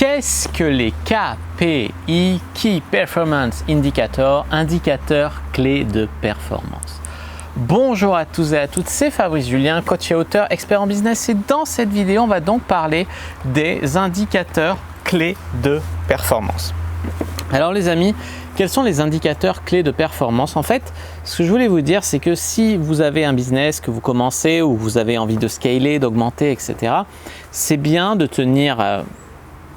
Qu'est-ce que les KPI, Key Performance Indicators, indicateurs clés de performance? Bonjour à tous et à toutes, c'est Fabrice Julien, coach et auteur, expert en business, et dans cette vidéo, on va donc parler des indicateurs clés de performance. Alors les amis, quels sont les indicateurs clés de performance? En fait, ce que je voulais vous dire, c'est que si vous avez un business que vous commencez ou vous avez envie de scaler, d'augmenter, etc., c'est bien de tenir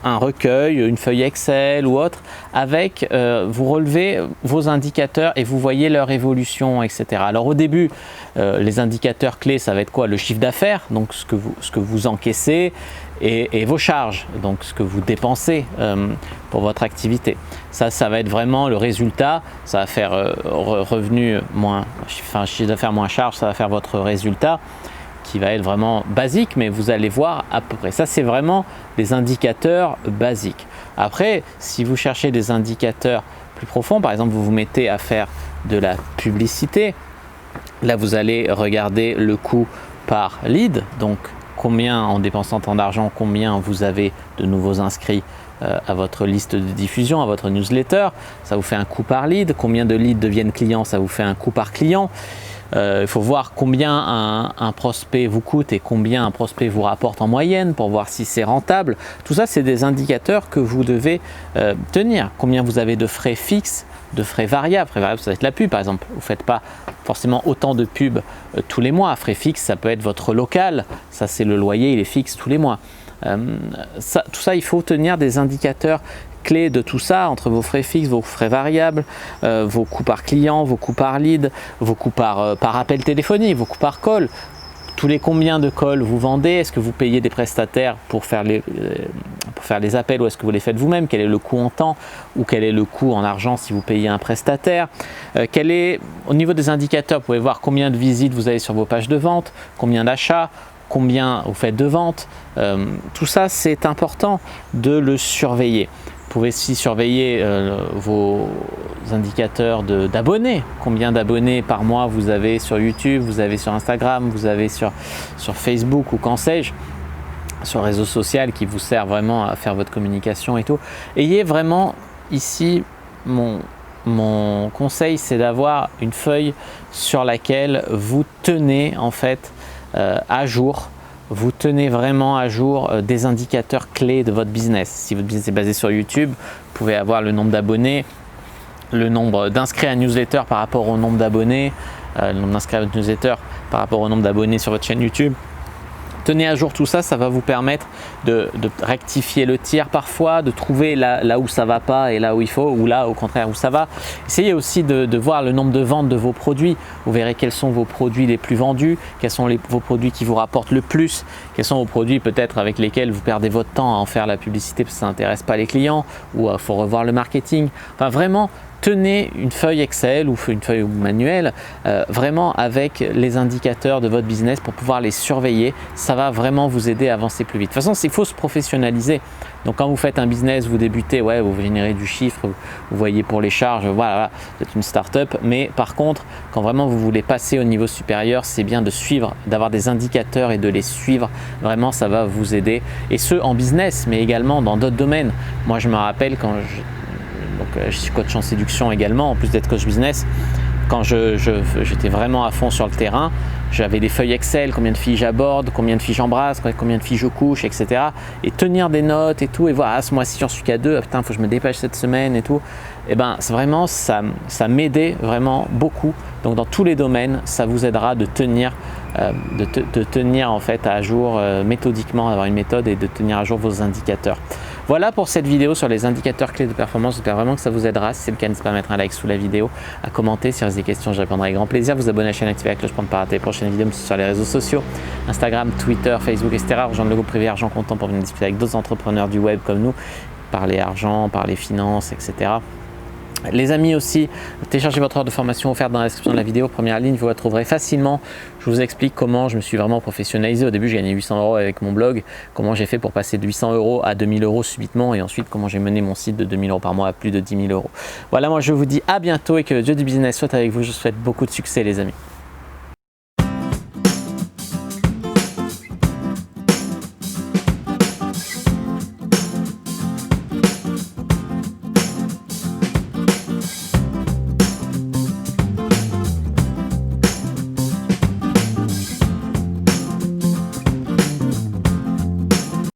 un recueil, une feuille Excel ou autre, avec vous relevez vos indicateurs et vous voyez leur évolution, etc. Alors au début, les indicateurs clés, ça va être quoi? Le chiffre d'affaires, donc ce que vous encaissez, et vos charges, donc ce que vous dépensez pour votre activité. Ça va être vraiment le résultat, ça va faire revenu moins, enfin chiffre d'affaires moins charge, ça va faire votre résultat, qui va être vraiment basique, mais vous allez voir à peu près. Ça, c'est vraiment des indicateurs basiques. Après, si vous cherchez des indicateurs plus profonds, par exemple, vous vous mettez à faire de la publicité, là, vous allez regarder le coût par lead, donc combien, en dépensant tant d'argent, combien vous avez de nouveaux inscrits à votre liste de diffusion, à votre newsletter, ça vous fait un coût par lead. Combien de leads deviennent clients, ça vous fait un coût par client. Il faut voir combien un prospect vous coûte et combien un prospect vous rapporte en moyenne pour voir si c'est rentable. Tout ça, c'est des indicateurs que vous devez tenir. Combien vous avez de frais fixes, de frais variables. Frais variables, ça va être la pub par exemple. Vous ne faites pas forcément autant de pubs tous les mois. Frais fixes, ça peut être votre local. Ça, c'est le loyer, il est fixe tous les mois. Tout ça, il faut tenir des indicateurs clés de tout ça, entre vos frais fixes, vos frais variables, vos coûts par client, vos coûts par lead, vos coûts par appel téléphonique, vos coûts par call. Tous les combien de calls vous vendez? Est-ce que vous payez des prestataires pour faire les appels ou est-ce que vous les faites vous-même? Quel est le coût en temps ou quel est le coût en argent si vous payez un prestataire? Au niveau des indicateurs, vous pouvez voir combien de visites vous avez sur vos pages de vente, combien d'achats, combien vous faites de ventes. Tout ça, c'est important de le surveiller. Vous pouvez aussi surveiller vos indicateurs d'abonnés. Combien d'abonnés par mois vous avez sur YouTube, vous avez sur Instagram, vous avez sur Facebook ou qu'en sais-je, sur le réseau social qui vous sert vraiment à faire votre communication et tout. Ayez vraiment ici, mon conseil, c'est d'avoir une feuille sur laquelle vous tenez en fait à jour. Vous tenez vraiment à jour des indicateurs clés de votre business. Si votre business est basé sur YouTube, vous pouvez avoir le nombre d'abonnés, le nombre d'inscrits à newsletter par rapport au nombre d'abonnés, le nombre d'inscrits à votre newsletter par rapport au nombre d'abonnés sur votre chaîne YouTube. Tenez à jour tout ça, ça va vous permettre de rectifier le tir parfois, de trouver là où ça ne va pas et là où il faut, ou là au contraire où ça va. Essayez aussi de voir le nombre de ventes de vos produits. Vous verrez quels sont vos produits les plus vendus, quels sont vos produits qui vous rapportent le plus, quels sont vos produits peut-être avec lesquels vous perdez votre temps à en faire la publicité parce que ça n'intéresse pas les clients, ou il faut revoir le marketing. Enfin vraiment, tenez une feuille Excel ou une feuille manuelle vraiment avec les indicateurs de votre business pour pouvoir les surveiller. Ça va vraiment vous aider à avancer plus vite. De toute façon, il faut se professionnaliser. Donc quand vous faites un business, vous débutez, ouais, vous générez du chiffre, vous voyez pour les charges, voilà, vous êtes une start-up. Mais par contre, quand vraiment vous voulez passer au niveau supérieur, c'est bien de suivre, d'avoir des indicateurs et de les suivre. Vraiment, ça va vous aider. Et ce, en business, mais également dans d'autres domaines. Moi, je me rappelle quand je suis coach en séduction également, en plus d'être coach business. Quand j'étais vraiment à fond sur le terrain, j'avais des feuilles Excel, combien de filles j'aborde, combien de filles j'embrasse, combien de filles je couche, etc. Et tenir des notes et tout, et voir, ce mois-ci j'en suis qu'à 2, putain, il faut que je me dépêche cette semaine et tout. Et ben, vraiment, ça m'aidait vraiment beaucoup. Donc dans tous les domaines, ça vous aidera de tenir en fait à jour méthodiquement, d'avoir une méthode et de tenir à jour vos indicateurs. Voilà pour cette vidéo sur les indicateurs clés de performance. J'espère vraiment que ça vous aidera. Si c'est le cas, n'hésitez pas à mettre un like sous la vidéo, à commenter. Si vous avez des questions, je répondrai avec grand plaisir. Vous abonner à la chaîne, activer la cloche pour ne pas rater les prochaines vidéos sur les réseaux sociaux, Instagram, Twitter, Facebook, etc. Rejoindre le groupe privé Argent Comptant pour venir discuter avec d'autres entrepreneurs du web comme nous, parler argent, parler finances, etc. Les amis aussi, téléchargez votre heure de formation offerte dans la description de la vidéo, première ligne, vous la trouverez facilement. Je vous explique comment je me suis vraiment professionnalisé. Au début, j'ai gagné 800 € avec mon blog, comment j'ai fait pour passer de 800 € à 2000 € subitement et ensuite comment j'ai mené mon site de 2000 € par mois à plus de 10 000 €. Voilà, moi je vous dis à bientôt et que le Dieu du business soit avec vous. Je vous souhaite beaucoup de succès les amis.